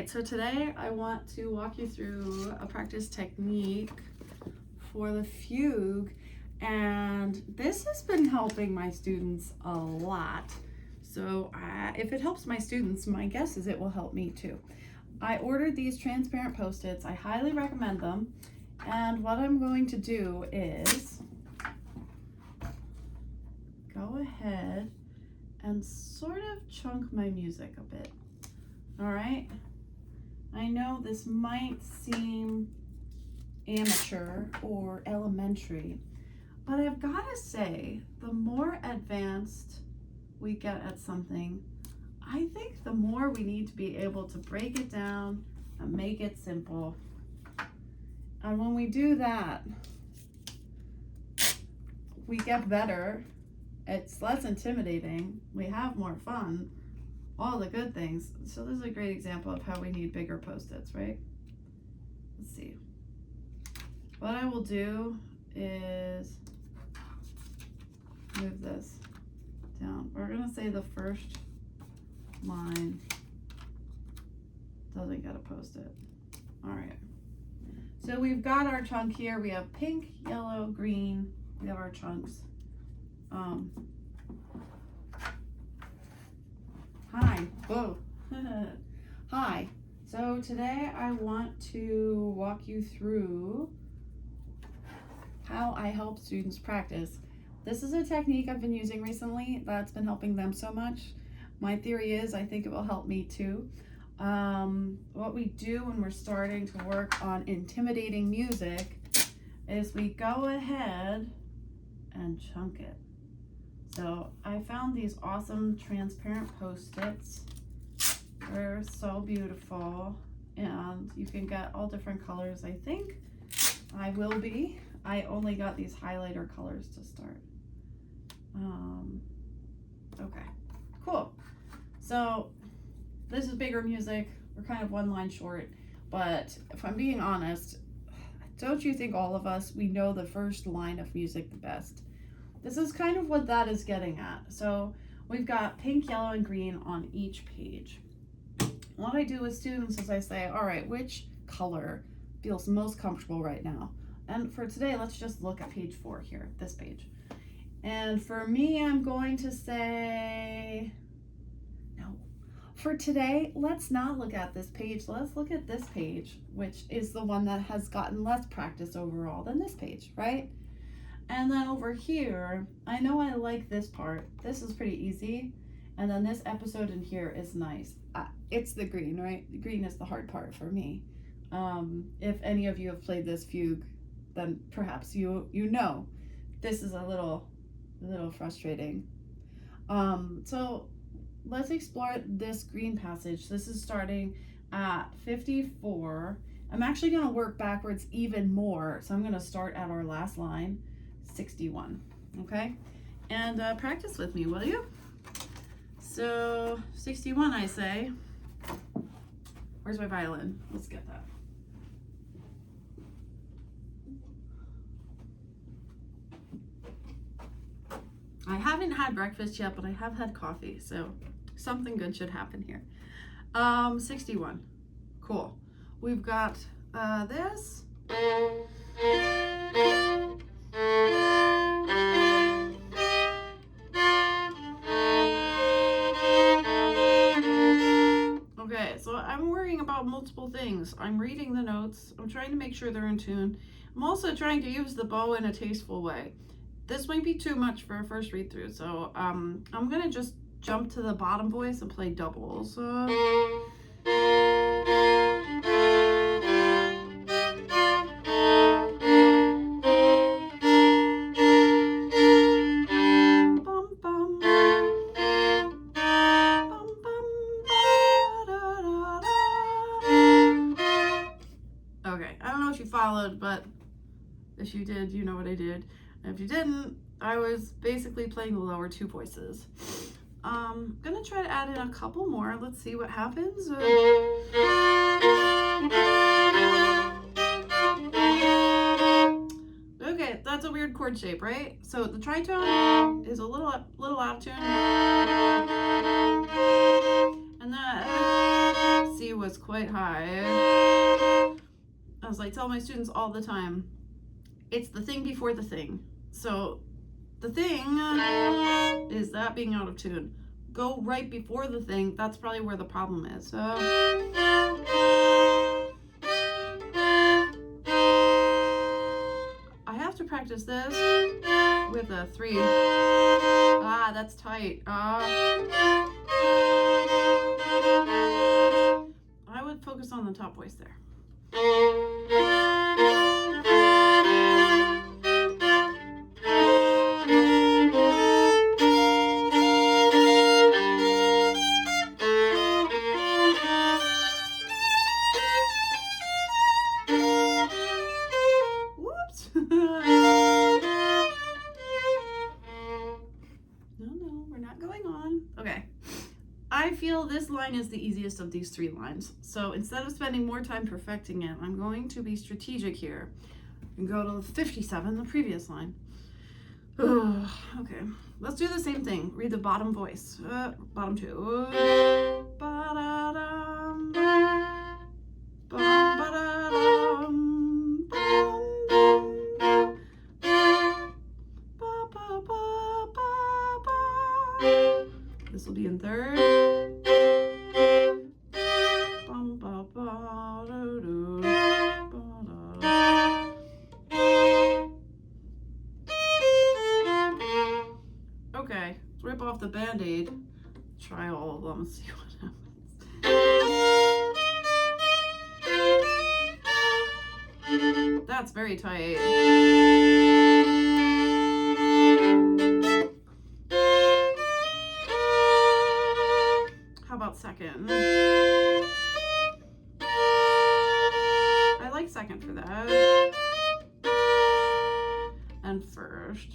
right, so today I want to walk you through a practice technique for the fugue, and this has been helping my students a lot. So if it helps my students, my guess is it will help me too. I ordered these transparent Post-its. I highly recommend them. And what I'm going to do is go ahead and sort of chunk my music a bit. All right. I know this might seem amateur or elementary, but I've got to say, the more advanced we get at something, I think the more we need to be able to break it down and make it simple. And when we do that, we get better. It's less intimidating. We have more fun. All the good things. So this is a great example of how we need bigger Post-its, right? Let's see. What I will do is move this down. We're gonna say the first line doesn't get a Post-it. All right. So we've got our chunk here. We have pink, yellow, green. We have our chunks. Hi. Whoa. Hi. So today I want to walk you through how I help students practice. This is a technique I've been using recently that's been helping them so much. My theory is I think it will help me too. What we do when we're starting to work on intimidating music is we go ahead and chunk it. So I found these awesome transparent Post-its. They're so beautiful, and you can get all different colors. I think I only got these highlighter colors to start. Okay, cool. So this is bigger music. We're kind of one line short, but if I'm being honest, don't you think all of us, we know the first line of music the best? This is kind of what that is getting at. So we've got pink, yellow, and green on each page. What I do with students is I say, all right, which color feels most comfortable right now? And for today, let's just look at page 4 here, this page. And for me, I'm going to say, no. For today, let's not look at this page. Let's look at this page, which is the one that has gotten less practice overall than this page, right? And then over here, I know I like this part. This is pretty easy. And then this episode in here is nice. It's the green, right? The green is the hard part for me. If any of you have played this fugue, then perhaps you know this is a little frustrating. So let's explore this green passage. This is starting at 54. I'm actually going to work backwards even more. So I'm going to start at our last line, 61. Okay, and practice with me, will you? So 61, I say. Where's my violin? Let's get that. I haven't had breakfast yet, but I have had coffee, so something good should happen here. 61. Cool. We've got this. Okay, so I'm worrying about multiple things. I'm reading the notes. I'm trying to make sure they're in tune. I'm also trying to use the bow in a tasteful way. This might be too much for a first read through, so I'm gonna just jump to the bottom voice and play doubles. Okay, I don't know if you followed, but if you did, you know what I did. And if you didn't, I was basically playing the lower two voices. I'm gonna try to add in a couple more. Let's see what happens. Okay, that's a weird chord shape, right? So the tritone is a little out of tune. And that C was it's quite high. As I tell my students all the time, it's the thing before the thing. So the thing is that being out of tune. Go right before the thing, that's probably where the problem is. So I have to practice this with a 3. Ah, that's tight. I would focus on the top voice there. Whoops. No, we're not going on. Okay. I feel this line is the easiest of these 3 lines. So instead of spending more time perfecting it, I'm going to be strategic here and go to 57, the previous line. Okay, let's do the same thing. Read the bottom voice. Bottom 2. Ba-da-dum, bum, ba-da-dum, bum, bum, ba, ba, ba, ba, ba. This will be in 3rd. Bum, ba, ba, do, do, ba, da. Okay, let's rip off the Band-Aid. Try all of them, see what happens. That's very tight. How about second? I like second for that. And first.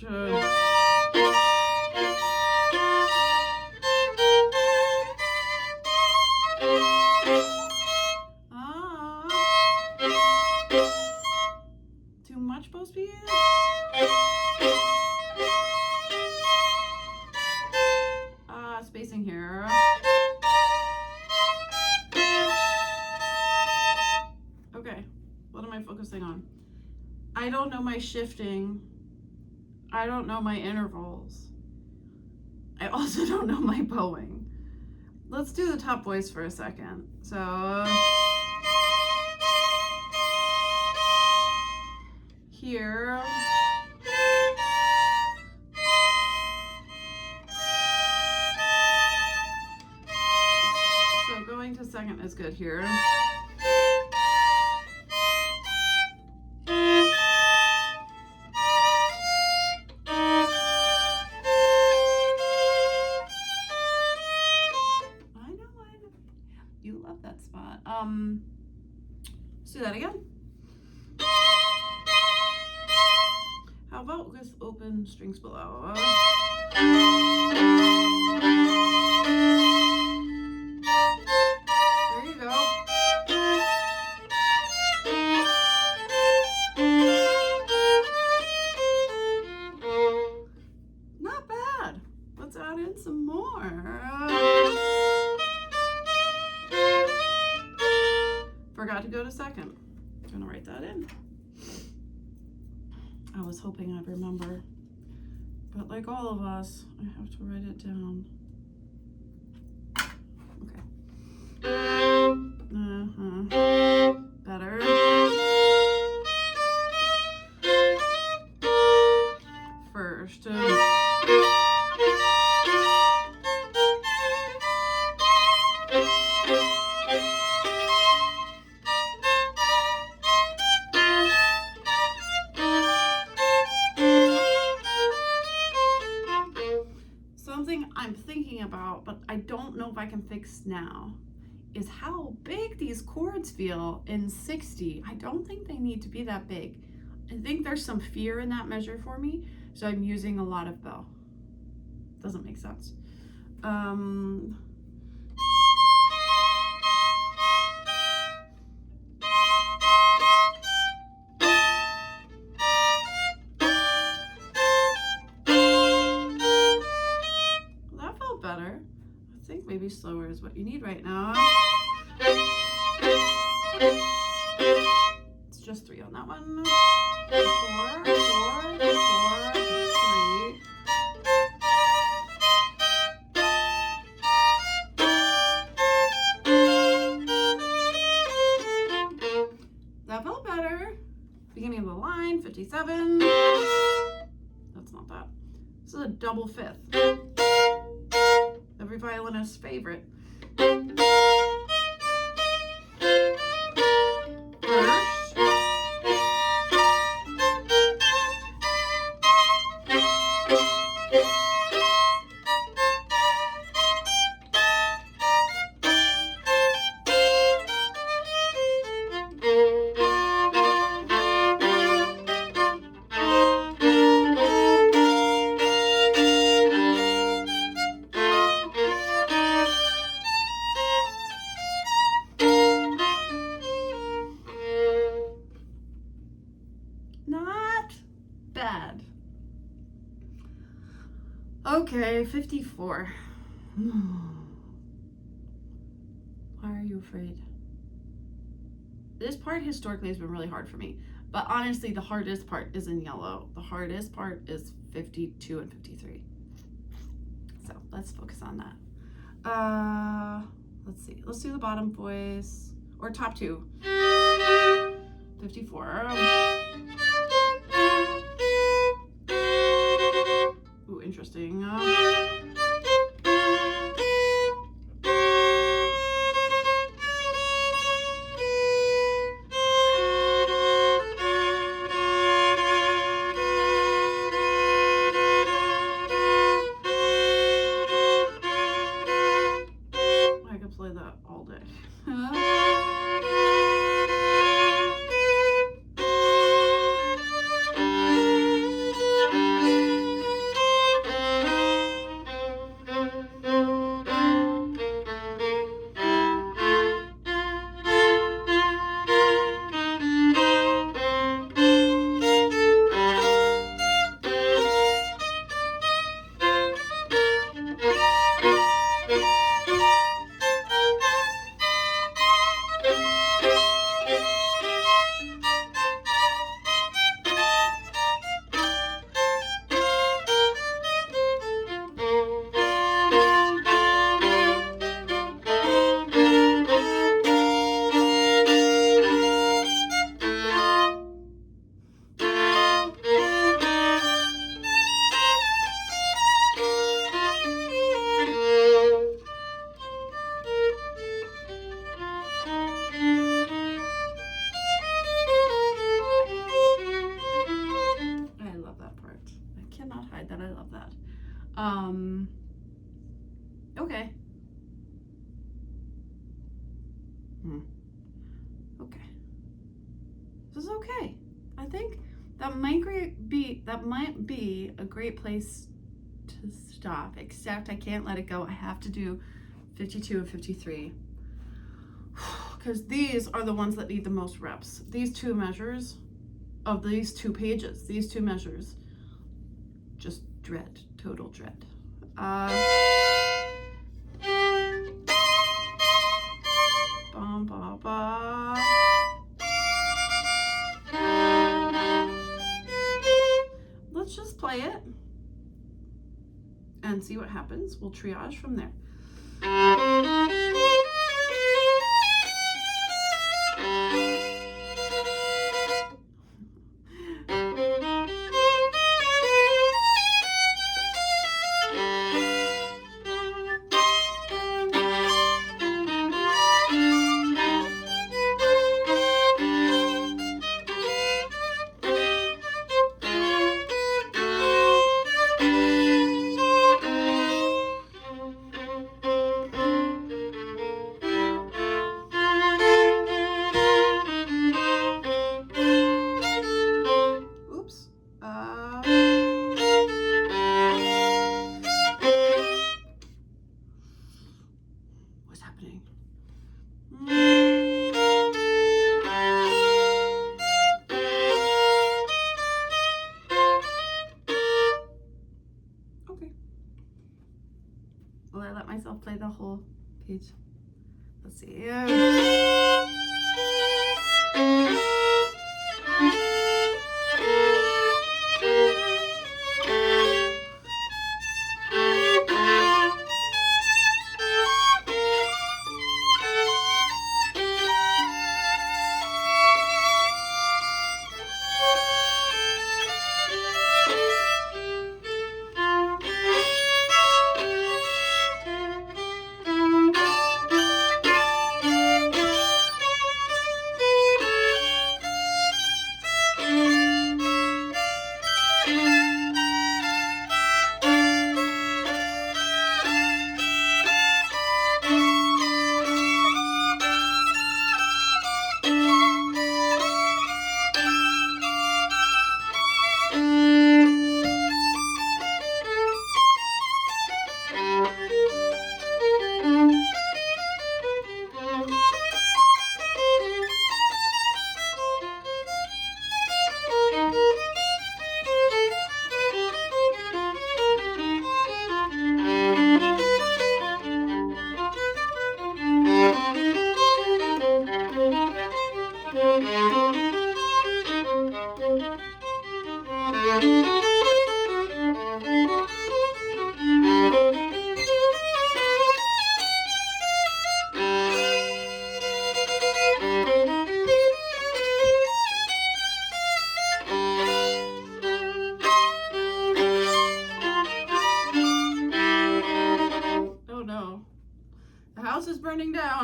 Too much bow speed? Spacing here. Okay, what am I focusing on? I don't know my shifting. I don't know my intervals. I also don't know my bowing. Let's do the top voice for a second. So here. So going to second is good here. You love that spot. Let's do that again. How about with open strings below? There you go. Not bad. Let's add in some more. Forgot to go to second. I'm gonna write that in. I was hoping I'd remember, but like all of us, I have to write it down. Okay. Better. First. Something I'm thinking about, but I don't know if I can fix now, is how big these chords feel in 60. I don't think they need to be that big. I think there's some fear in that measure for me, so I'm using a lot of bow. Doesn't make sense. That felt better. I think maybe slower is what you need right now. Okay. Let's do it again. How about with open strings below? There you go. Not bad. Let's add in some more. Here. How about second? I like second for that. And first. that one. 4, 4, 4, 3. That felt better. Beginning of the line, 57. That's not that. This is a double fifth. Every violinist's favorite. First. Not bad. Okay, 54. Why are you afraid? This part historically has been really hard for me, but honestly the hardest part is in yellow. The hardest part is 52 and 53. So let's focus on that. Let's see. Let's do the bottom voice or top two. 54. Ooh, interesting. I could play that all day. Okay. Okay. This is okay. I think that might be a great place to stop, except I can't let it go. I have to do 52 and 53. Because these are the ones that need the most reps. These two measures of these two pages, these two measures, just dread, total dread. Bum, ba, ba. Let's just play it and see what happens. We'll triage from there.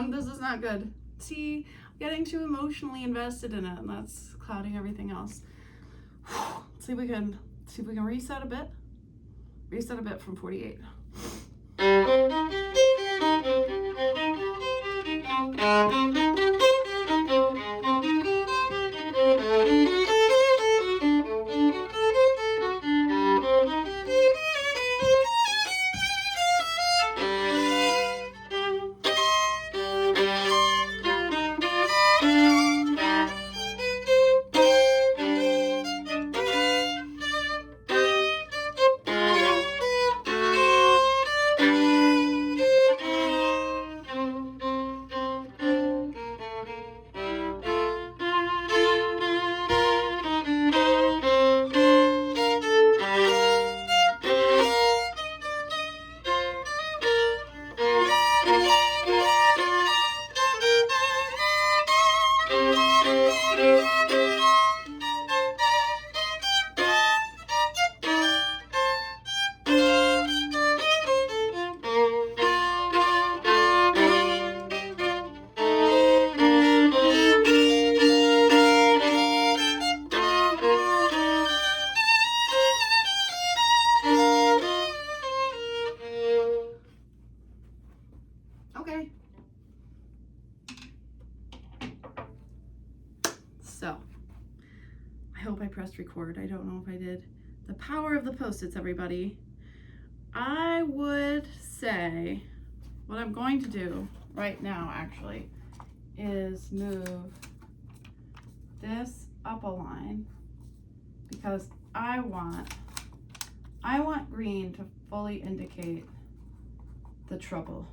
wrong. This is not good. See, getting too emotionally invested in it, and that's clouding everything else. See if we can reset a bit. Reset a bit from 48. Okay. So, I hope I pressed record. I don't know if I did. The power of the Post-its, everybody. I would say what I'm going to do right now, actually, is move this up a line because I want green to fully indicate the trouble.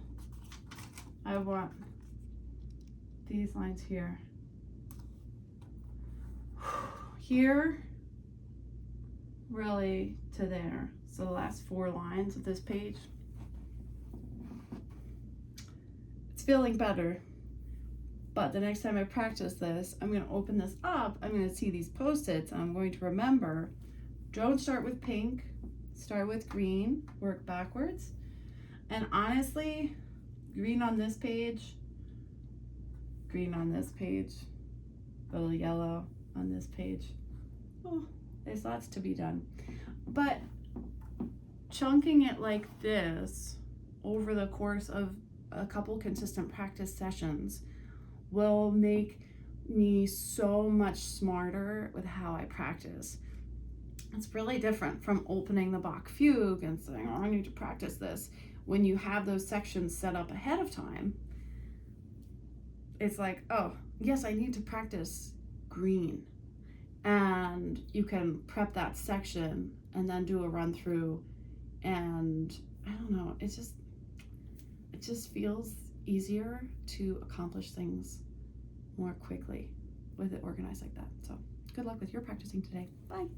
I want these lines here. Here, really to there. So the last 4 lines of this page. It's feeling better. But the next time I practice this, I'm going to open this up. I'm going to see these Post-its, and I'm going to remember, don't start with pink, start with green, work backwards. And honestly, green on this page, green on this page, a little yellow on this page. Oh, there's lots to be done. But chunking it like this over the course of a couple consistent practice sessions will make me so much smarter with how I practice. It's really different from opening the Bach Fugue and saying, oh, I need to practice this. When you have those sections set up ahead of time, it's like, oh, yes, I need to practice green. And you can prep that section and then do a run through, and I don't know, it just feels easier to accomplish things more quickly with it organized like that. So good luck with your practicing today. Bye.